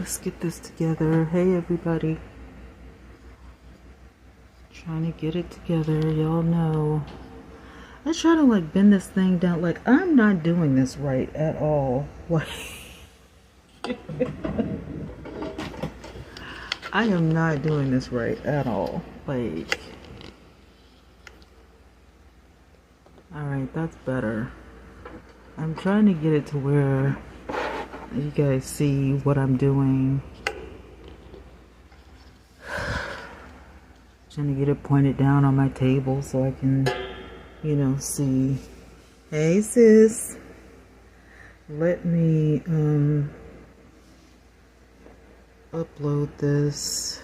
let's get this together. Hey everybody. Trying to get it together, y'all know. I try to like bend this thing down. Like, I'm not doing this right at all. Like, I am not doing this right at all. Like, alright, that's better. I'm trying to get it to where you guys see what I'm doing. Trying to get it pointed down on my table so I can, you know, see. Hey sis. Let me upload this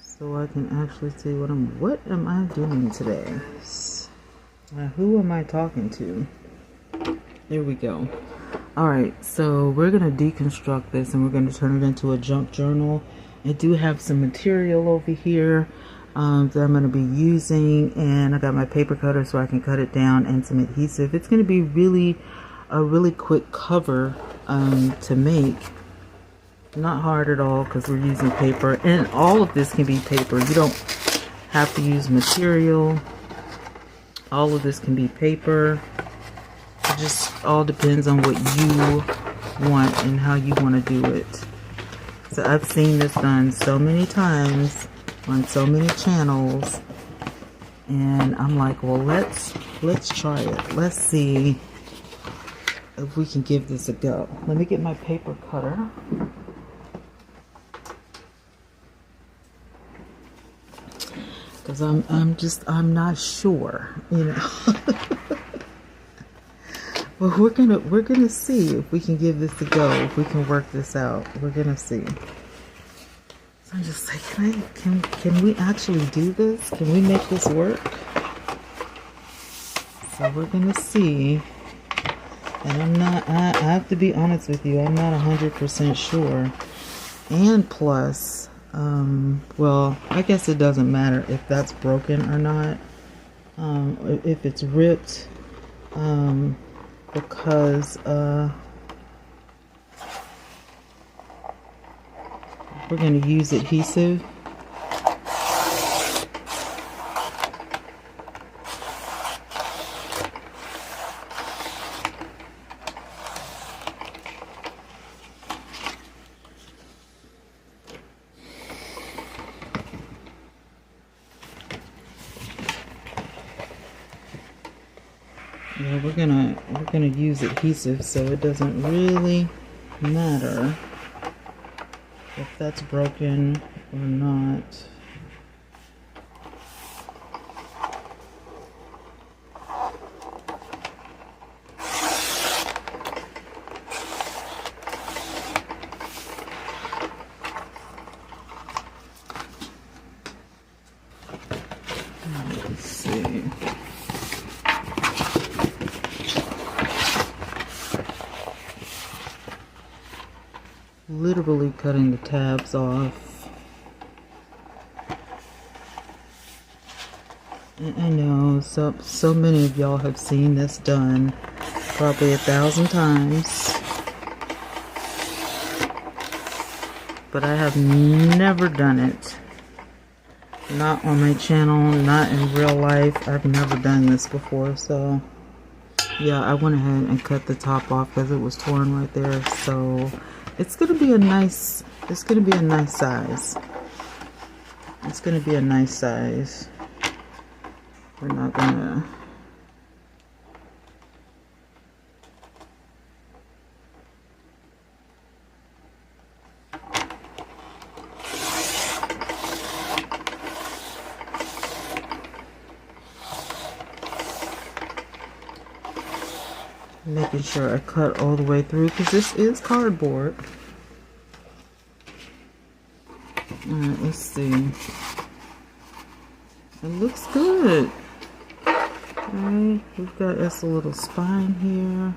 so I can actually see what am I doing today? Who am I talking to? There we go. Alright, so we're going to deconstruct this and we're going to turn it into a junk journal. I do have some material over here that I'm going to be using, and I got my paper cutter so I can cut it down, and some adhesive. It's going to be a really quick cover to make. Not hard at all because we're using paper, and all of this can be paper. You don't have to use material. All of this can be paper. It just all depends on what you want and how you want to do it. So I've seen this done so many times on so many channels, and I'm like, well, let's try it. Let's see if we can give this a go. Let me get my paper cutter. Because I'm not sure, you know. Well, we're gonna see if we can give this a go, if we can work this out. We're gonna see. So I'm just like, can we actually do this? Can we make this work? So we're gonna see. And I have to be honest with you, I'm not 100% sure. And plus, well, I guess it doesn't matter if that's broken or not. If it's ripped, because we're going to use adhesive. Yeah, we're gonna use adhesive, so it doesn't really matter if that's broken or not. Let's see. Literally cutting the tabs off. And I know so many of y'all have seen this done probably 1,000 times, but I have never done it. Not on my channel, not in real life. I've never done this before, so yeah, I went ahead and cut the top off because it was torn right there. So it's gonna be a nice size. It's gonna be a nice size. We're not gonna making sure I cut all the way through because this is cardboard. Alright, let's see. It looks good. Alright, we've got us a little spine here.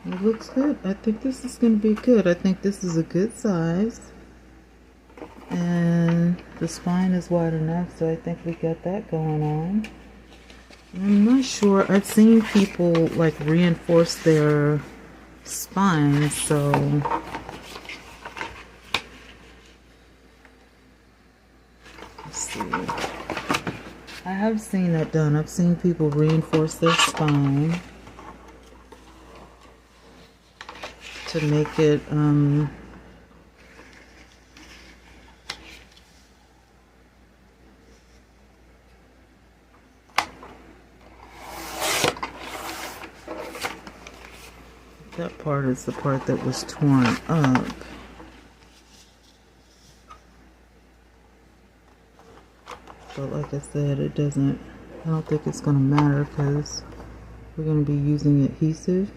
It looks good. I think this is going to be good. I think this is a good size. And the spine is wide enough, so I think we got that going on. I'm not sure. I've seen people like reinforce their spine, so let's see. I have seen that done. I've seen people reinforce their spine to make it that part is the part that was torn up. But like I said, it doesn't, I don't think it's going to matter because we're going to be using adhesive.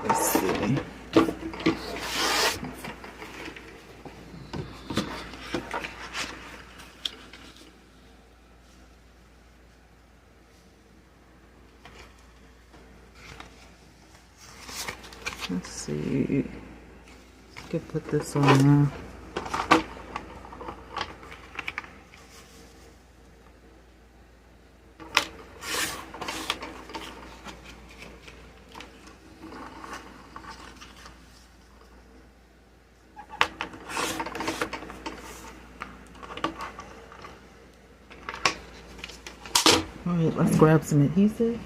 Let's see. Let's see. I could put this on there. All right, let's grab some adhesive.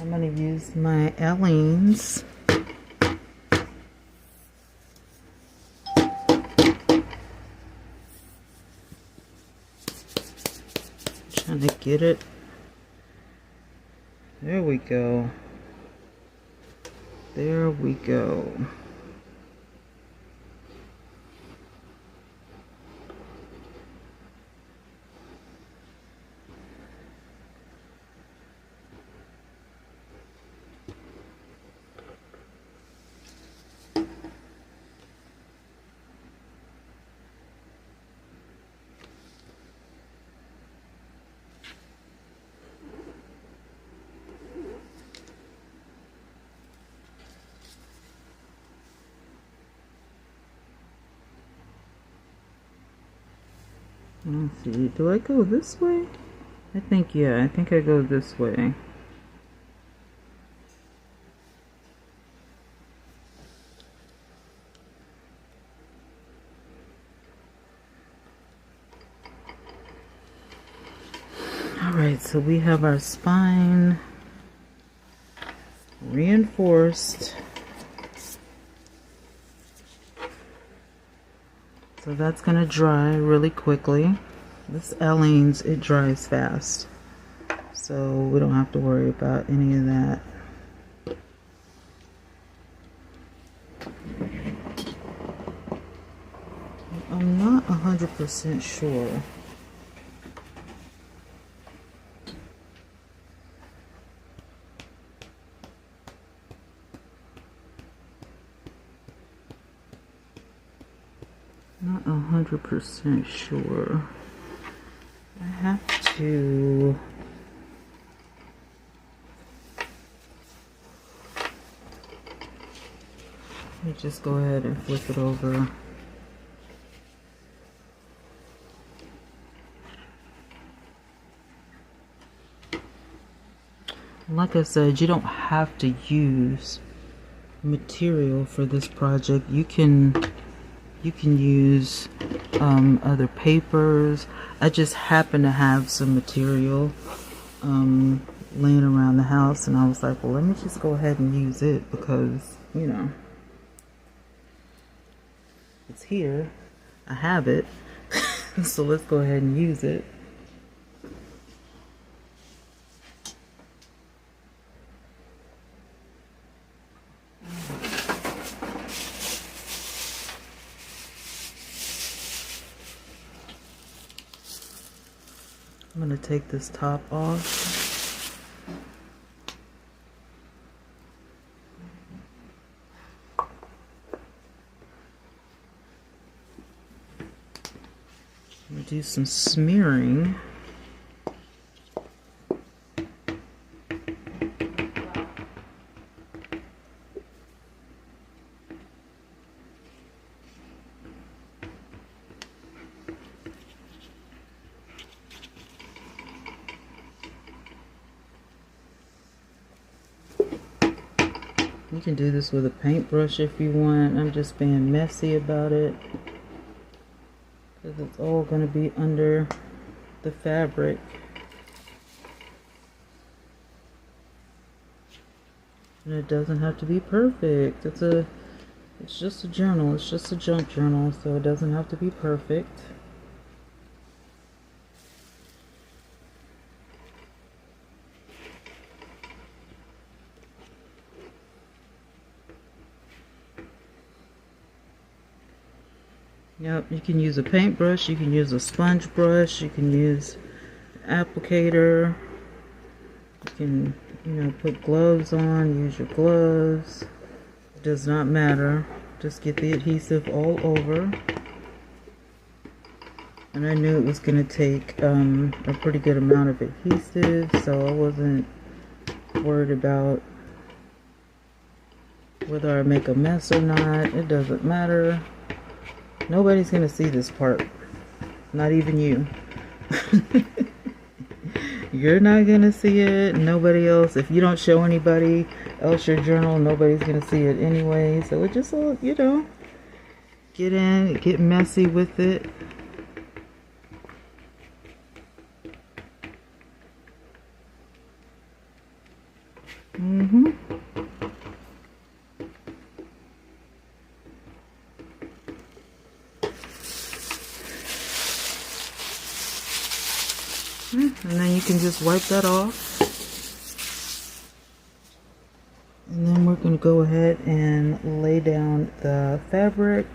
I'm going to use my Aleene's. Trying to get it. There we go. There we go. Let's see, do I go this way? I think I go this way. Alright, so we have our spine reinforced. So that's going to dry really quickly. This Aleene's, it dries fast. So we don't have to worry about any of that. I'm not 100% sure. Not 100% sure. I have to. Let me just go ahead and flip it over. Like I said, you don't have to use material for this project. You can use other papers. I just happen to have some material laying around the house, and I was like, well, let me just go ahead and use it because, you know, it's here. I have it. So let's go ahead and use it. I'm going to take this top off. I'm going to do some smearing. You can do this with a paintbrush if you want. I'm just being messy about it because it's all going to be under the fabric. And it doesn't have to be perfect. It's just a journal. It's just a junk journal, so it doesn't have to be perfect. Yep, you can use a paintbrush, you can use a sponge brush, you can use an applicator. You can, put gloves on, use your gloves. It does not matter. Just get the adhesive all over. And I knew it was going to take a pretty good amount of adhesive, so I wasn't worried about whether I make a mess or not. It doesn't matter. Nobody's going to see this part. Not even you. You're not going to see it. Nobody else. If you don't show anybody else your journal, nobody's going to see it anyway. So it just, get in, get messy with it. And then you can just wipe that off. And then we're going to go ahead and lay down the fabric.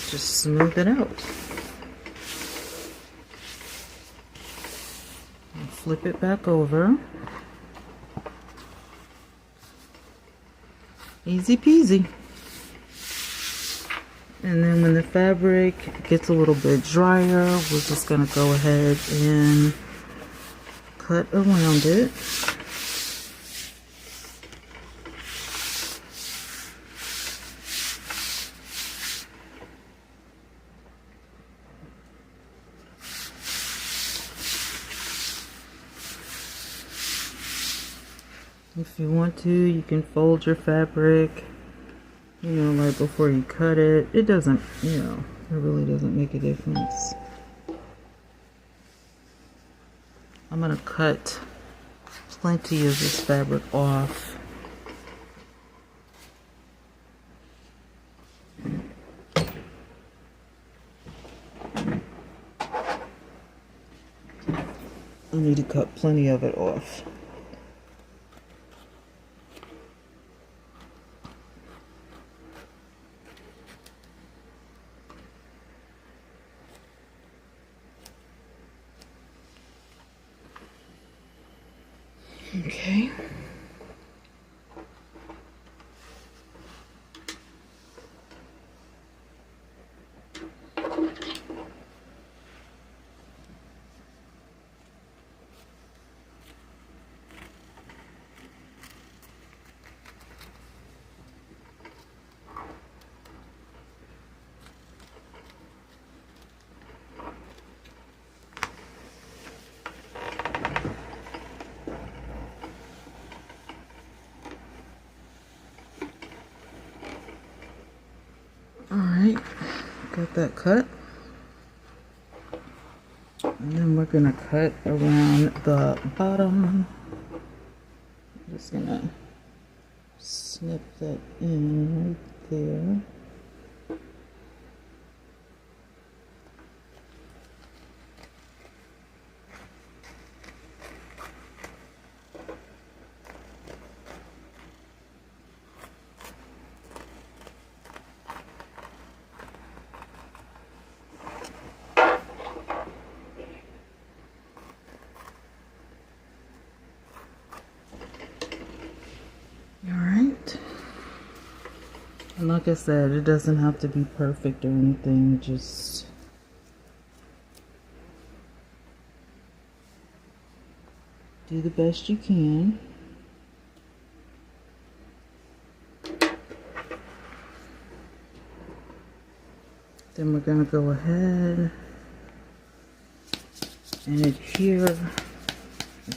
Just smooth it out. And flip it back over. Easy peasy. And then when the fabric gets a little bit drier, we're just going to go ahead and cut around it. If you want to, you can fold your fabric, right before you cut it. It doesn't, it really doesn't make a difference. I'm going to cut plenty of this fabric off. I need to cut plenty of it off. Okay. Alright, got that cut. And then we're going to cut around the bottom. I'm just going to snip that in right there. And like I said, it doesn't have to be perfect or anything, just do the best you can. Then we're going to go ahead and adhere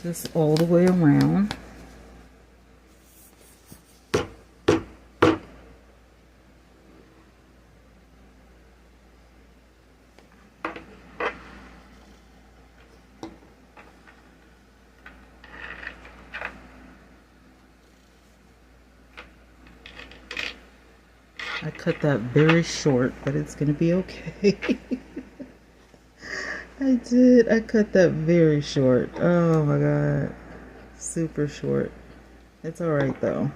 this all the way around. I cut that very short, but it's going to be okay. I did. I cut that very short. Oh my God. Super short. It's alright though.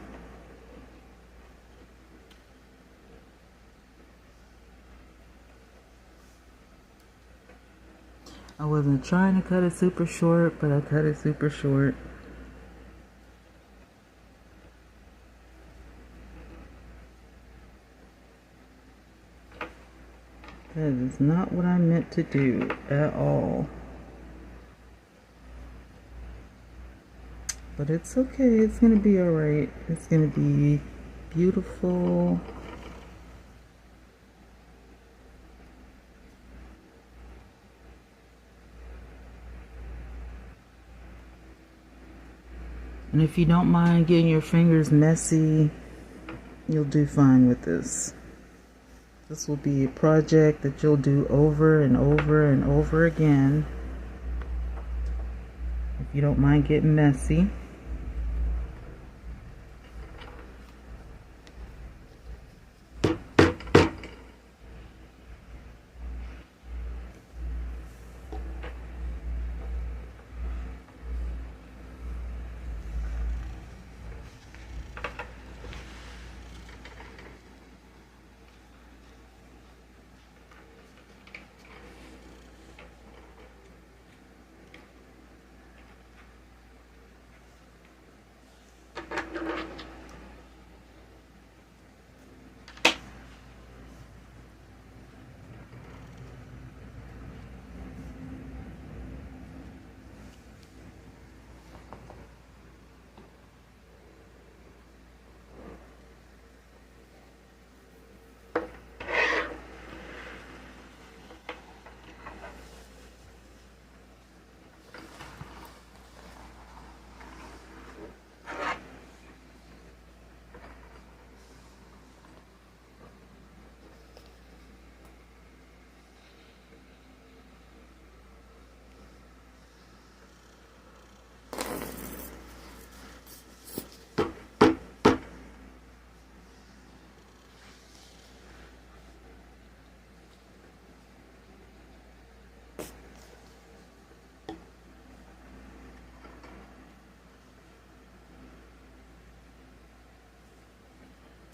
I wasn't trying to cut it super short, but I cut it super short. That is not what I meant to do at all. But it's okay. It's going to be alright. It's going to be beautiful. And if you don't mind getting your fingers messy, you'll do fine with this. This will be a project that you'll do over and over and over again. If you don't mind getting messy.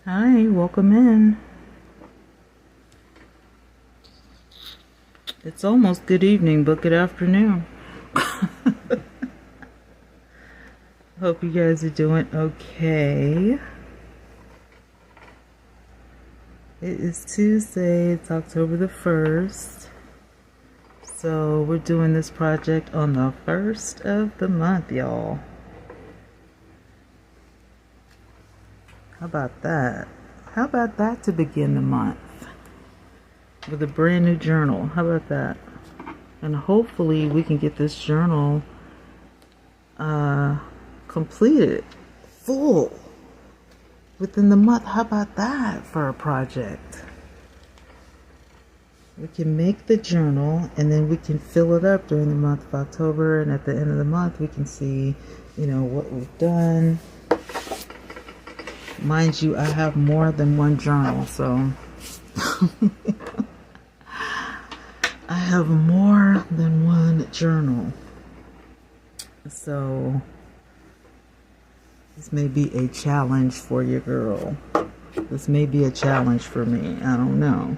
Hi, welcome in. It's almost good evening, but good afternoon. Hope you guys are doing okay. It is Tuesday, it's October the 1st. So we're doing this project on the 1st of the month, y'all. How about that? How about that to begin the month? With a brand new journal. How about that? And hopefully we can get this journal completed full within the month. How about that for a project? We can make the journal and then we can fill it up during the month of October, and at the end of the month we can see, you know, what we've done. Mind you, I have more than one journal, so I have more than one journal. So this may be a challenge for your girl. This may be a challenge for me. I don't know.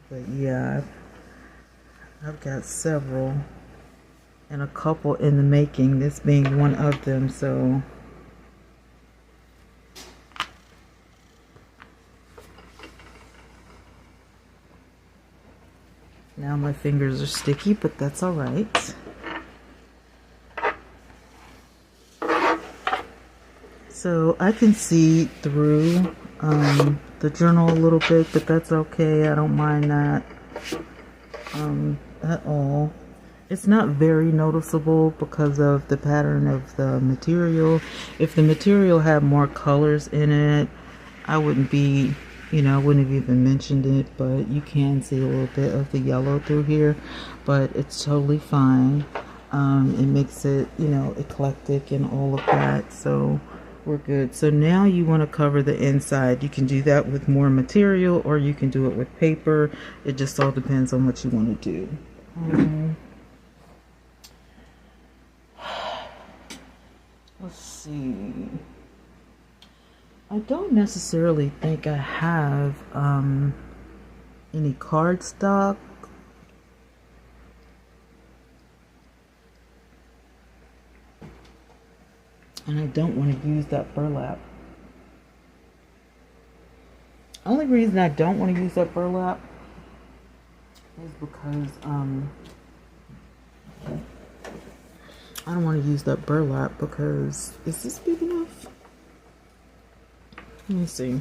But yeah, I've got several and a couple in the making, this being one of them, so Now my fingers are sticky, but that's all right. So I can see through the journal a little bit, but that's okay. I don't mind that at all. It's not very noticeable because of the pattern of the material. If the material had more colors in it, I wouldn't be, I wouldn't have even mentioned it, but you can see a little bit of the yellow through here, but it's totally fine. It makes it, eclectic and all of that, so we're good. So now you want to cover the inside. You can do that with more material or you can do it with paper. It just all depends on what you want to do. Let's see. I don't necessarily think I have any cardstock. And I don't want to use that burlap. Only reason I don't want to use that burlap is because I don't want to use that burlap because, is this big enough? Let me see.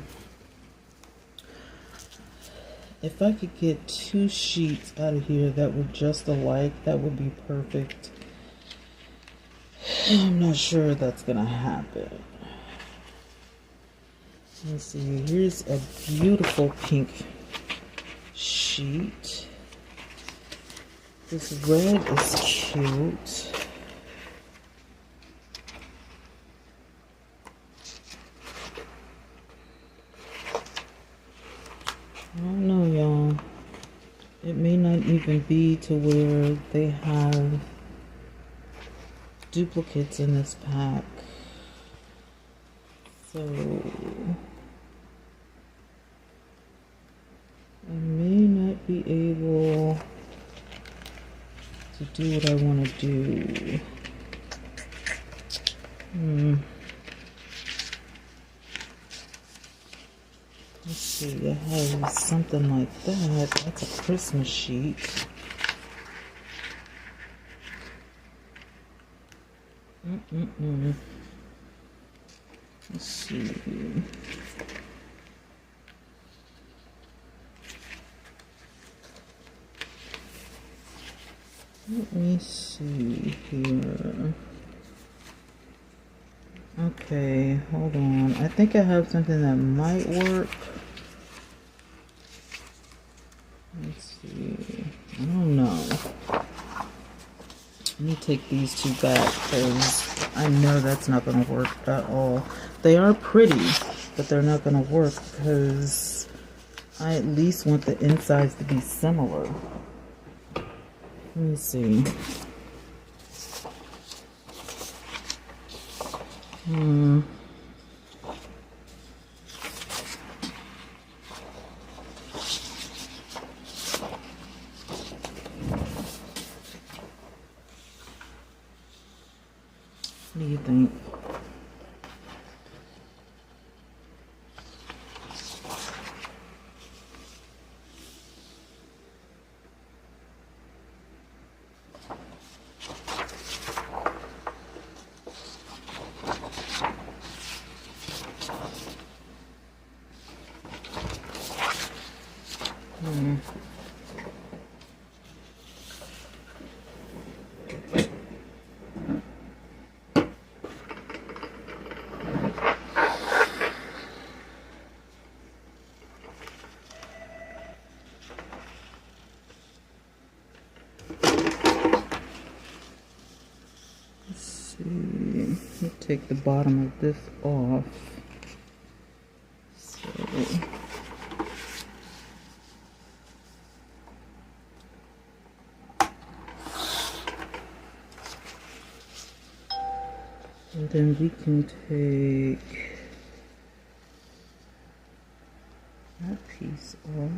If I could get 2 sheets out of here that were just alike, that would be perfect. I'm not sure that's gonna happen. Let's see, here's a beautiful pink sheet. This red is cute. I don't know, y'all. It may not even be to where they have duplicates in this pack. So I may not be able to do what I want to do. Let's see, I have something like that. That's a Christmas sheet. Let's see. Let me see here. Okay, hold on. I think I have something that might work. Let's see. I don't know. Let me take these 2 back because I know that's not going to work at all. They are pretty, but they're not going to work because I at least want the insides to be similar. Let me see. What do you think? Take the bottom of this off. So and then we can take that piece off.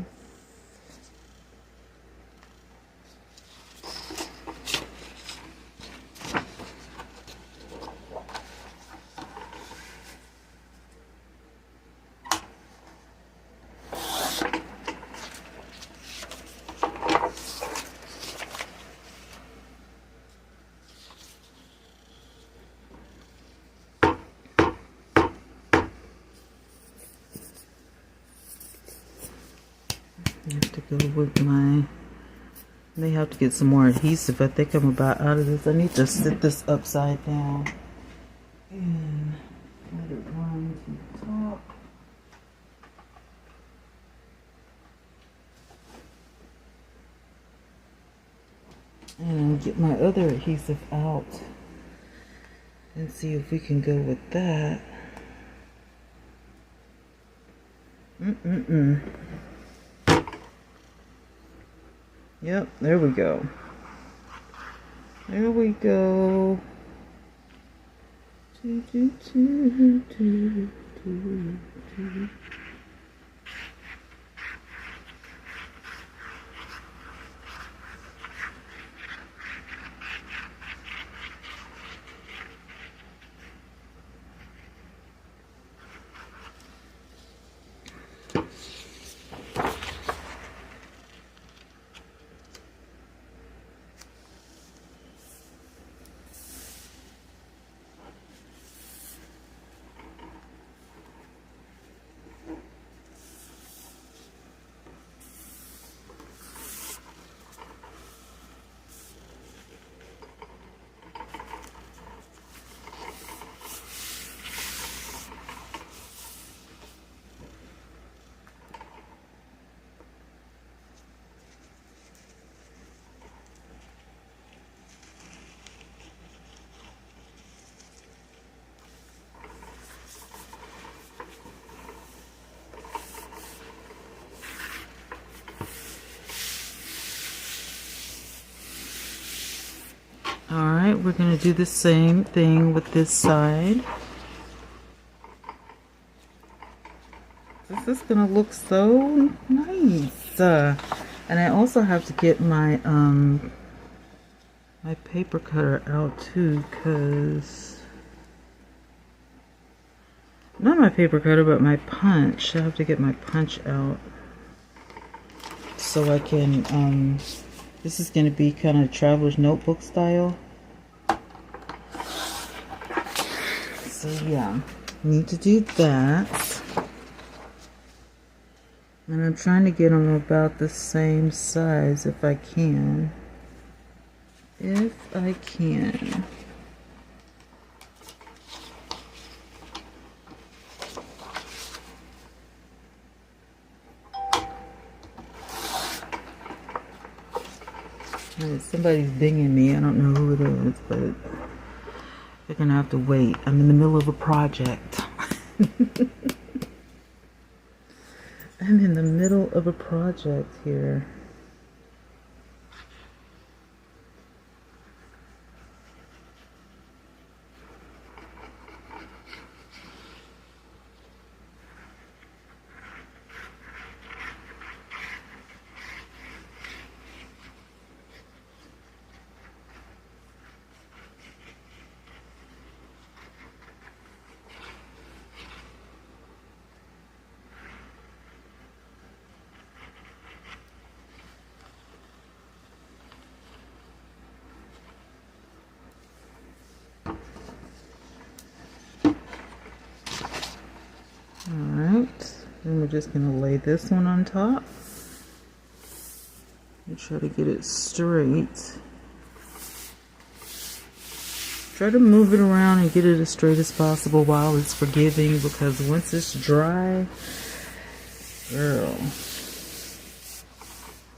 go with my, may have to get some more adhesive. I think I'm about out of this. I need to sit this upside down and let it run to the top. And get my other adhesive out and see if we can go with that. Yep, there we go. There we go. Alright, we're going to do the same thing with this side. This is going to look so nice. And I also have to get my my paper cutter out too, because not my paper cutter, but my punch. I have to get my punch out so I can this is going to be kind of traveler's notebook style. So yeah, need to do that. And I'm trying to get them about the same size if I can. If I can. Somebody's dinging me. I don't know who it is, but they're gonna have to wait. I'm in the middle of a project. I'm in the middle of a project here. Alright, then we're just going to lay this one on top and try to get it straight. Try to move it around and get it as straight as possible while it's forgiving, because once it's dry, girl,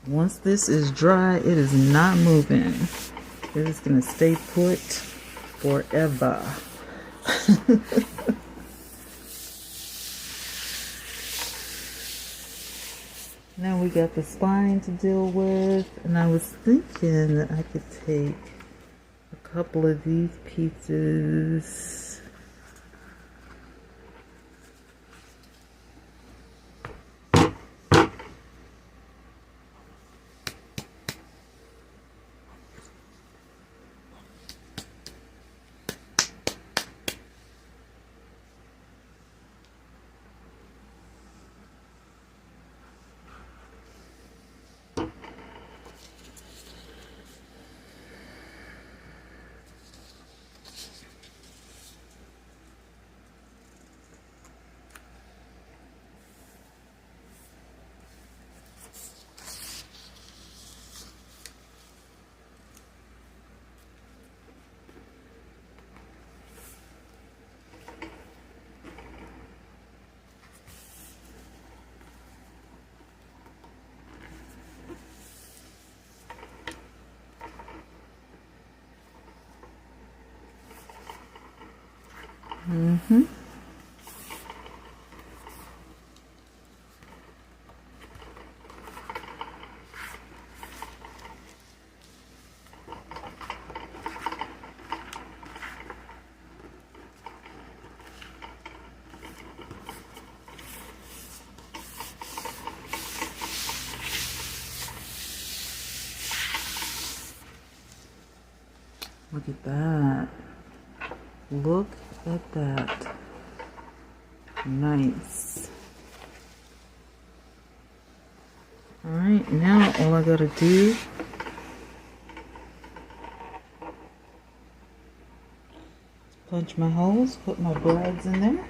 once this is dry, it is not moving. It is going to stay put forever. Now we got the spine to deal with, and I was thinking that I could take a couple of these pieces . Mm-hmm. Look at that. Look at that. Nice. Alright, now all I gotta do punch my holes, put my brads in there.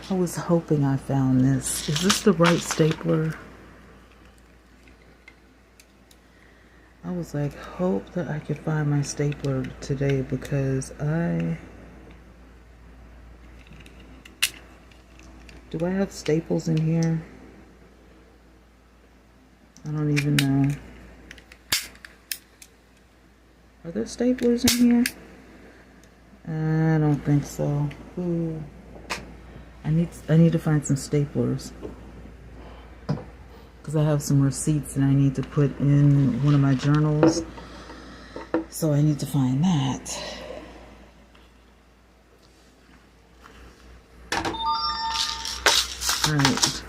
I was hoping I found this. Is this the right stapler? I was like, hope that I could find my stapler today because do I have staples in here? I don't even know. Are there staplers in here? I don't think so. Ooh. I need to find some staplers because I have some receipts and I need to put in one of my journals, so I need to find that. Alright,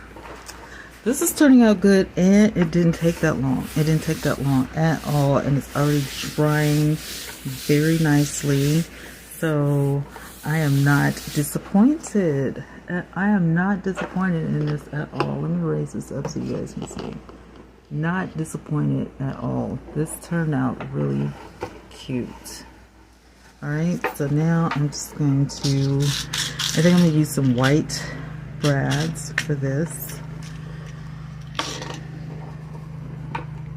this is turning out good, and it didn't take that long. It didn't take that long at all, and it's already drying very nicely, so I am not disappointed. I am not disappointed in this at all. Let me raise this up so you guys can see. Not disappointed at all. This turned out really cute. Alright, so now I'm just going to, I think I'm going to use some white brads for this.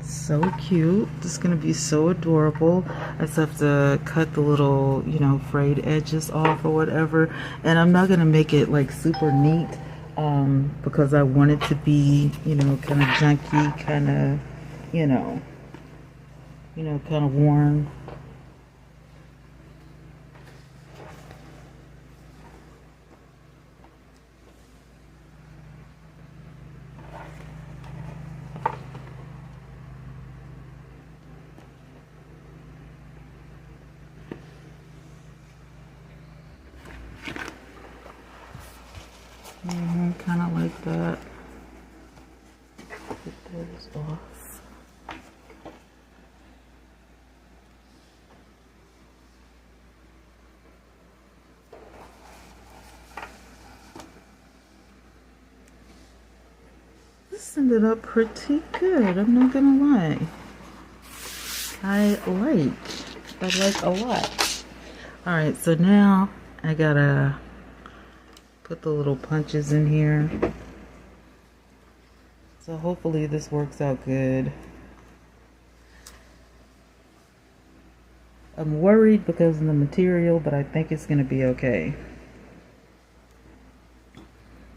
So cute. This is going to be so adorable. I just have to cut the little, you know, frayed edges off or whatever. And I'm not going to make it like super neat because I want it to be, you know, kind of junky, kind of, you know, kind of worn. Kind of like that. Get those off. This ended up pretty good, I'm not gonna lie. I like a lot. Alright, so now I gotta put the little punches in here. So hopefully this works out good. I'm worried because of the material, but I think it's gonna be okay.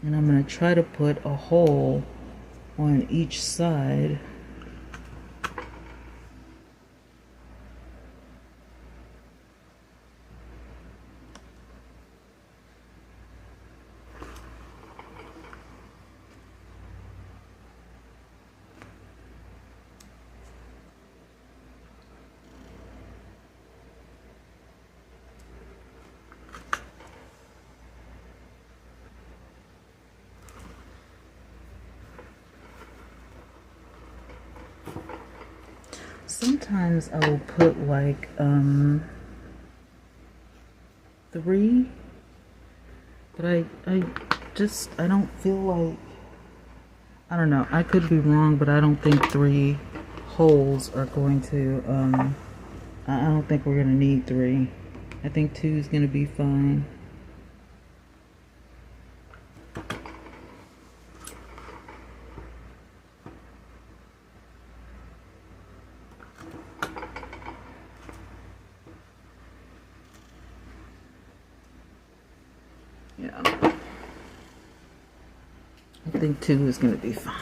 And I'm gonna try to put a hole on each side. Sometimes I will put like 3, but I don't feel like, I don't know, I could be wrong, but I don't think 3 holes are going to I don't think we're gonna need 3. I think 2 is gonna be fine. I think 2 is going to be fine.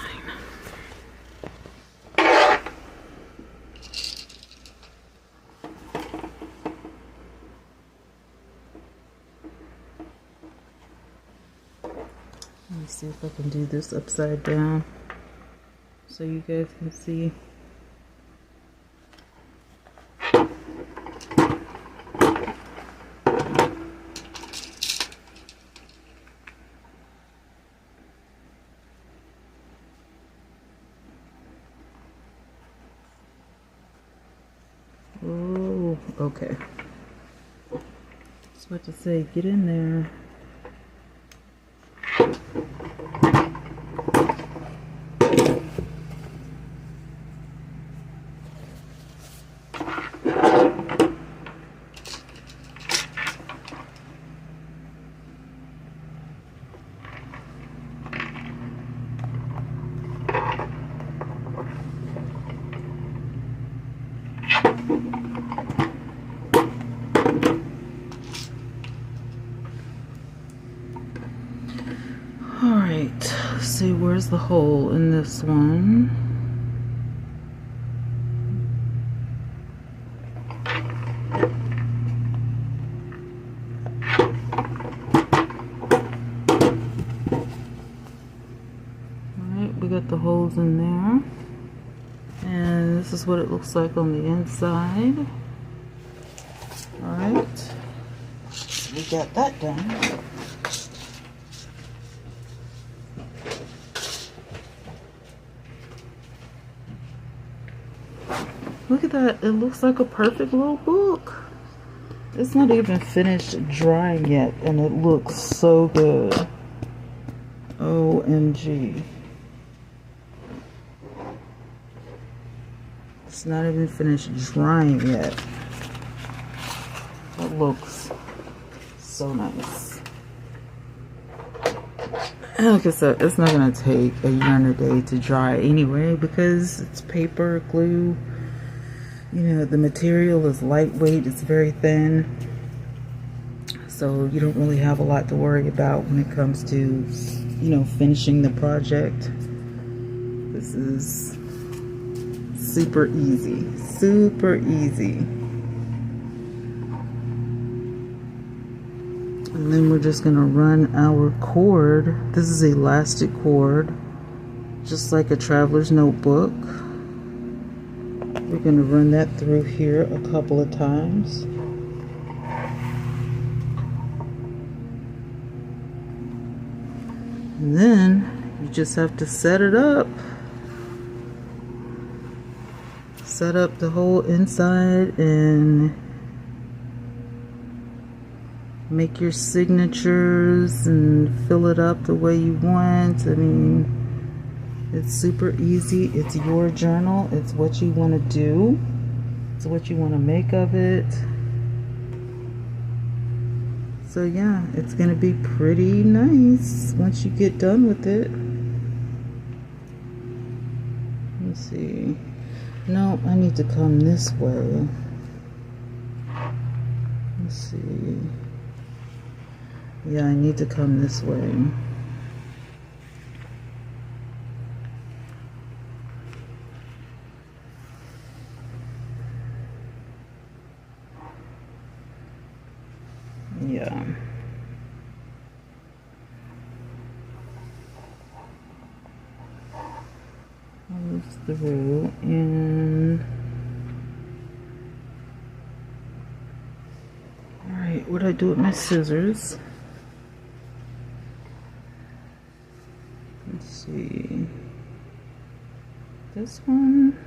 Let me see if I can do this upside down so you guys can see. Oh, okay. That's what to say. Get in there. Alright, let's see, where's the hole in this one? Alright, we got the holes in there. And this is what it looks like on the inside. Alright, we got that done. Look at that, it looks like a perfect little book. It's not even finished drying yet, and it looks so good. OMG. It's not even finished drying yet. It looks so nice. And like I said, it's not gonna take a yarn a day to dry anyway because it's paper, glue. You know, the material is lightweight, it's very thin. So you don't really have a lot to worry about when it comes to, you know, finishing the project. This is super easy, super easy. And then we're just gonna run our cord. This is elastic cord, just like a traveler's notebook. We're going to run that through here a couple of times. And then you just have to set it up. Set up the whole inside and make your signatures and fill it up the way you want. I mean, it's super easy. It's your journal. It's what you want to do. It's what you want to make of it. So yeah, it's going to be pretty nice once you get done with it. Let's see. No, I need to come this way. Let's see. Yeah, I need to come this way. Yeah. Goes through and alright, what do I do with my scissors? Let's see. This one.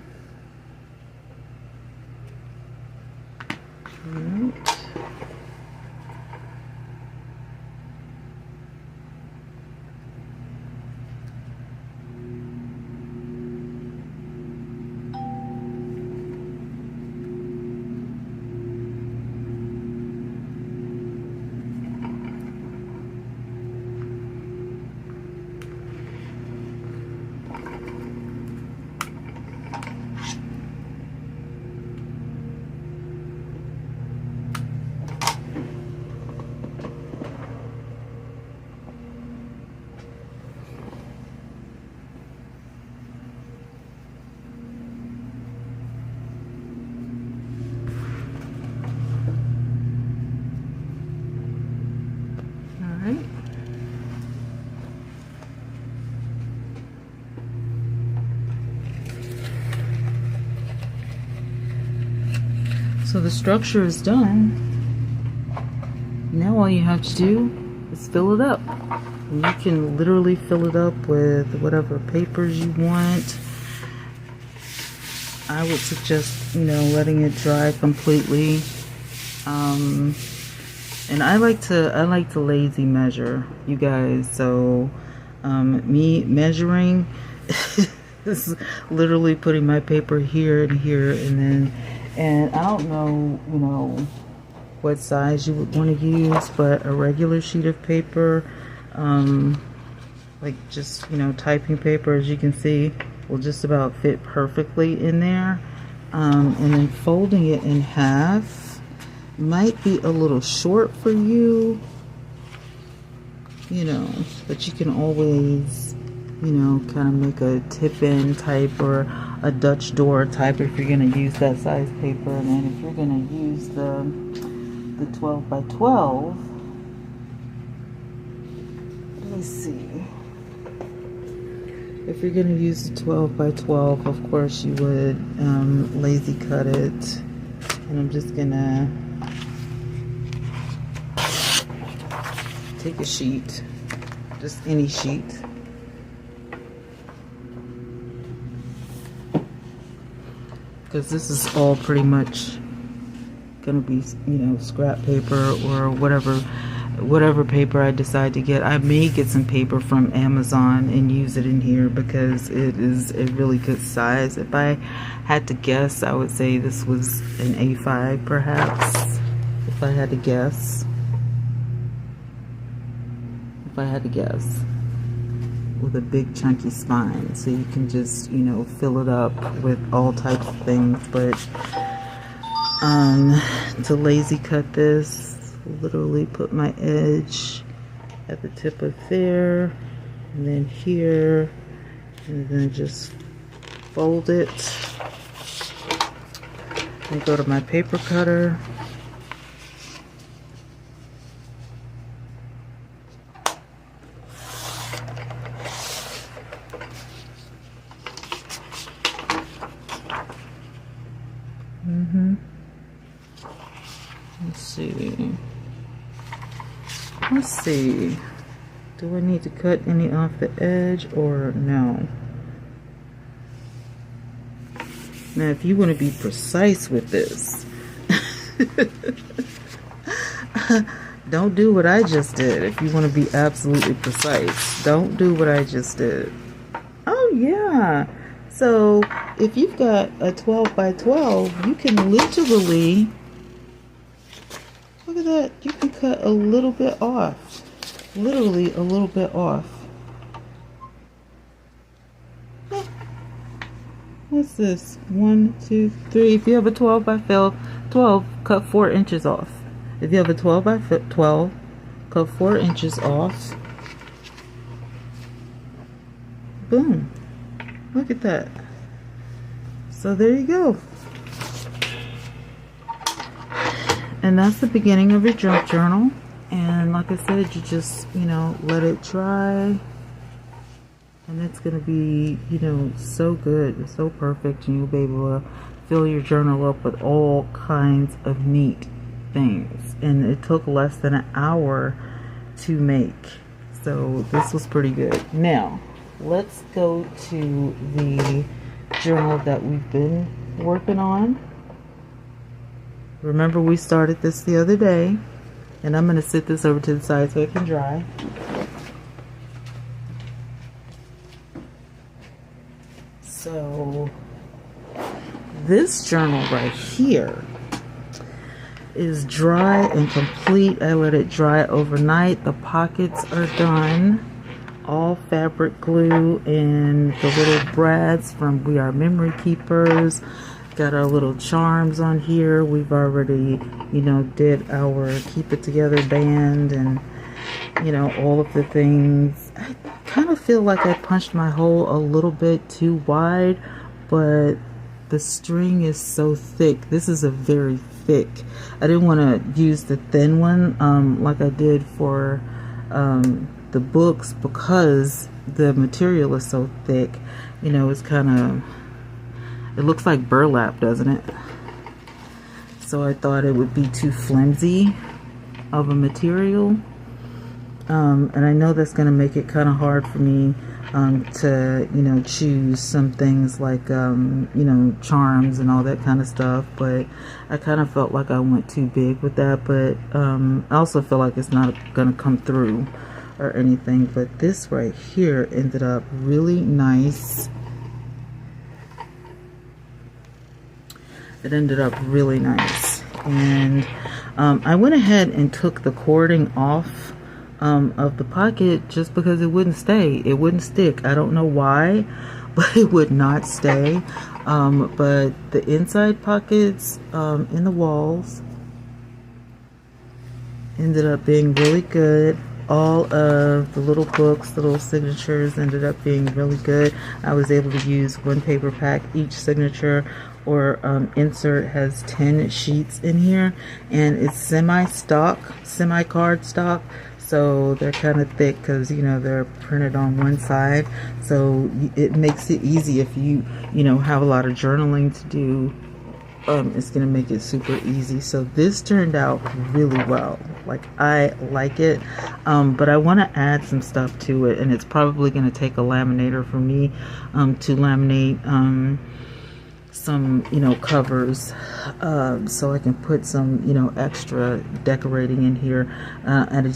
Alright. So the structure is done. Now all you have to do is fill it up. And you can literally fill it up with whatever papers you want. I would suggest, letting it dry completely. And I like to lazy measure, you guys. So me measuring is literally putting my paper here and here, and I don't know, what size you would want to use, but a regular sheet of paper, like just, typing paper, as you can see, will just about fit perfectly in there. And then folding it in half might be a little short for you, but you can always, kind of make a tip-in type or a Dutch door type if you're going to use that size paper. And then if you're going to use the 12 by 12, let me see. If you're going to use the 12 by 12, of course you would lazy cut it. And I'm just going to take a sheet, just any sheet. Because this is all pretty much gonna be, scrap paper or whatever paper I decide to get. I may get some paper from Amazon and use it in here because it is a really good size. If I had to guess, I would say this was an A5 perhaps, if I had to guess. With a big chunky spine, so you can just fill it up with all types of things. But to lazy cut this, literally put my edge at the tip of there, and then here, and then just fold it and go to my paper cutter. Let's see. Do I need to cut any off the edge or no? Now, if you want to be precise with this, don't do what I just did. If you want to be absolutely precise, don't do what I just did. Oh, yeah. So, if you've got a 12 by 12, you can literally, look at that, you can cut a little bit off. Literally a little bit off. What's this? 1, 2, 3. If you have a 12 by 12, cut 4 inches off. If you have a 12 by 12, cut 4 inches off. Boom. Look at that. So there you go. And that's the beginning of your junk journal. And like I said, you just, let it dry. And it's going to be, so good, so perfect. And you'll be able to fill your journal up with all kinds of neat things. And it took less than an hour to make. So this was pretty good. Now, let's go to the journal that we've been working on. Remember, we started this the other day. And I'm going to sit this over to the side so it can dry. So this journal right here is dry and complete. I let it dry overnight. The pockets are done. All fabric glue and the little brads from We Are Memory Keepers. Got our little charms on here. We've already, did our Keep It Together band and, all of the things. I kind of feel like I punched my hole a little bit too wide, but the string is so thick. This is a very thick. I didn't want to use the thin one like I did for the books because the material is so thick. It's kind of, it looks like burlap, doesn't it? so I thought it would be too flimsy of a material. And I know that's going to make it kind of hard for me to, you know, choose some things like, you know, charms and all that kind of stuff. But I kind of felt like I went too big with that. But I also feel like it's not going to come through or anything. But this right here ended up really nice. It ended up really nice. And I went ahead and took the cording off of the pocket just because it wouldn't stay. It wouldn't stick. I don't know why, but it would not stay. But the inside pockets in the walls ended up being really good. All of the little books, the little signatures ended up being really good. I was able to use one paper pack. Each signature or insert has 10 sheets in here, and it's semi-stock, semi-card stock. So they're kind of thick because, you know, they're printed on one side. So it makes it easy if you know, have a lot of journaling to do. It's going to make it super easy. So this turned out really well. Like, I like it. But I want to add some stuff to it. And it's probably going to take a laminator for me to laminate some, you know, covers, so I can put some, you know, extra decorating in here. And I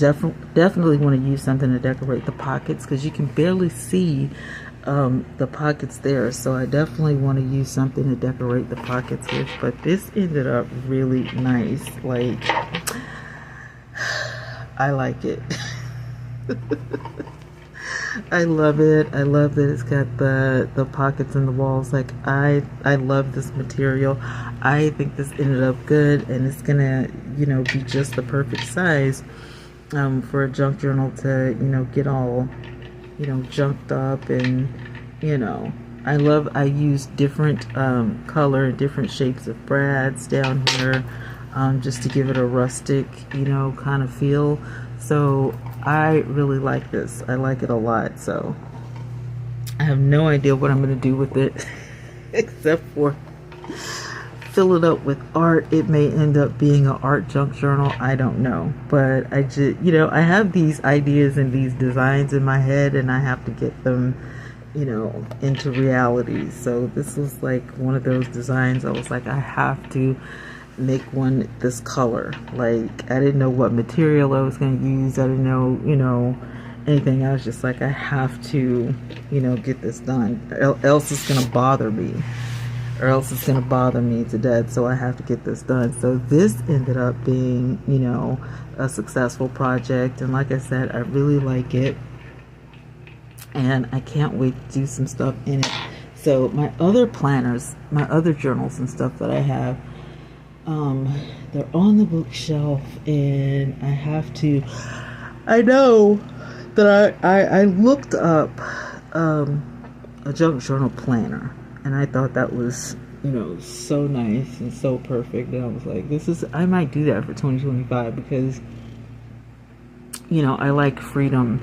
definitely want to use something to decorate the pockets, because you can barely see the pockets there. So I definitely want to use something to decorate the pockets with. But this ended up really nice. Like, I like it. I love it. I love that it's got the pockets in the walls. Like, I love this material. I think this ended up good, and it's gonna, you know, be just the perfect size for a junk journal to, you know, get all, you know, junked up. And, you know, I use different color and different shapes of brads down here, just to give it a rustic, you know, kind of feel. So I really like this. I like it a lot. So I have no idea what I'm going to do with it except for fill it up with art. It may end up being an art junk journal. I don't know. But I just, you know, I have these ideas and these designs in my head, and I have to get them, you know, into reality. So this was like one of those designs. I was like, I have to make one this color. Like, I didn't know what material I was going to use. I didn't know, you know, anything. I was just like, I have to, you know, get this done, else it's going to bother me, or else it's going to bother me to death. So I have to get this done. So this ended up being, you know, a successful project. And like I said, I really like it, and I can't wait to do some stuff in it. So my other planners, my other journals and stuff that I have, they're on the bookshelf, and I know that I looked up a junk journal planner, and I thought that was, you know, so nice and so perfect. And I was like, I might do that for 2025, because, you know, I like freedom,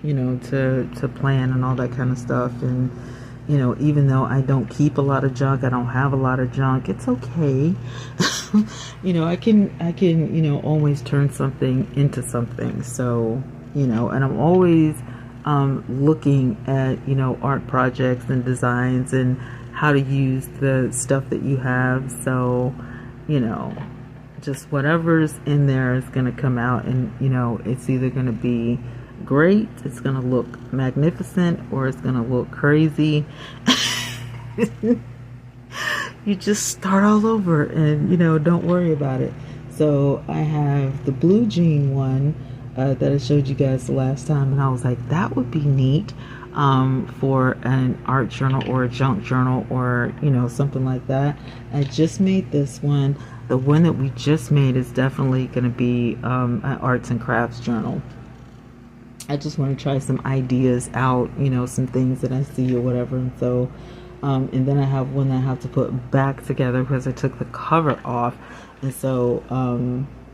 you know, to plan and all that kind of stuff. And, you know, even though I don't keep a lot of junk, I don't have a lot of junk, it's okay. You know, I can, you know, always turn something into something. So, you know, and I'm always looking at, you know, art projects and designs and how to use the stuff that you have. So, you know, just whatever's in there is going to come out, and, you know, it's either going to be great, it's gonna look magnificent, or it's gonna look crazy. You just start all over, and, you know, don't worry about it. So I have the blue jean one that I showed you guys the last time, and I was like, that would be neat for an art journal or a junk journal, or, you know, something like that. I just made this one. The one that we just made is definitely going to be an arts and crafts journal. I just want to try some ideas out, you know, some things that I see or whatever. And so, and then I have one that I have to put back together because I took the cover off. And so,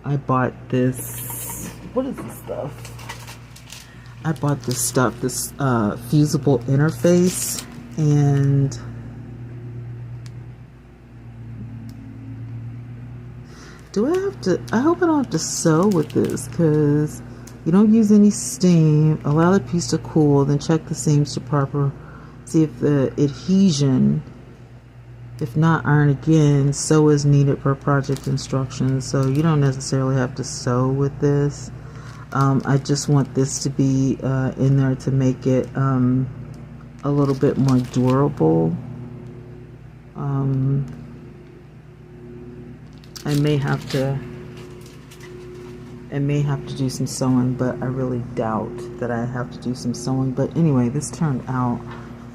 I bought this, what is this stuff? I bought this stuff, this fusible interface, and Do I have to, I hope I don't have to sew with this, because you don't use any steam. Allow the piece to cool, then check the seams to proper, see if the adhesion, if not, iron again. Sew as needed per project instructions. So you don't necessarily have to sew with this. I just want this to be in there to make it a little bit more durable. I may have to do some sewing, but I really doubt that I have to do some sewing. But anyway, this turned out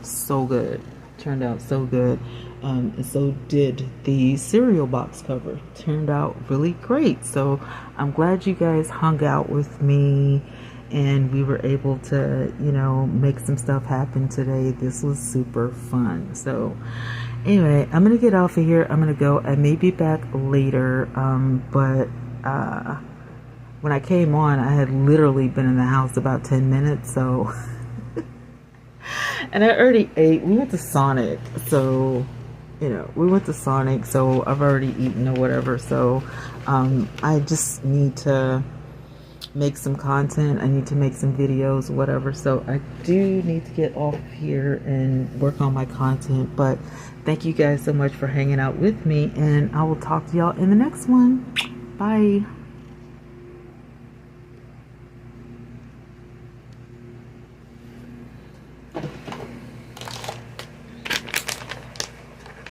so good. Turned out so good. And so did the cereal box cover. Turned out really great. So I'm glad you guys hung out with me and we were able to, you know, make some stuff happen today. This was super fun. So anyway, I'm gonna get off of here. I'm gonna go. I may be back later, but when I came on, I had literally been in the house about 10 minutes. So and I already ate. We went to Sonic, so you know, we went to Sonic, so I've already eaten or whatever. So I just need to make some content. I need to make some videos, whatever. So I do need to get off here and work on my content. But thank you guys so much for hanging out with me, and I will talk to y'all in the next one. Bye.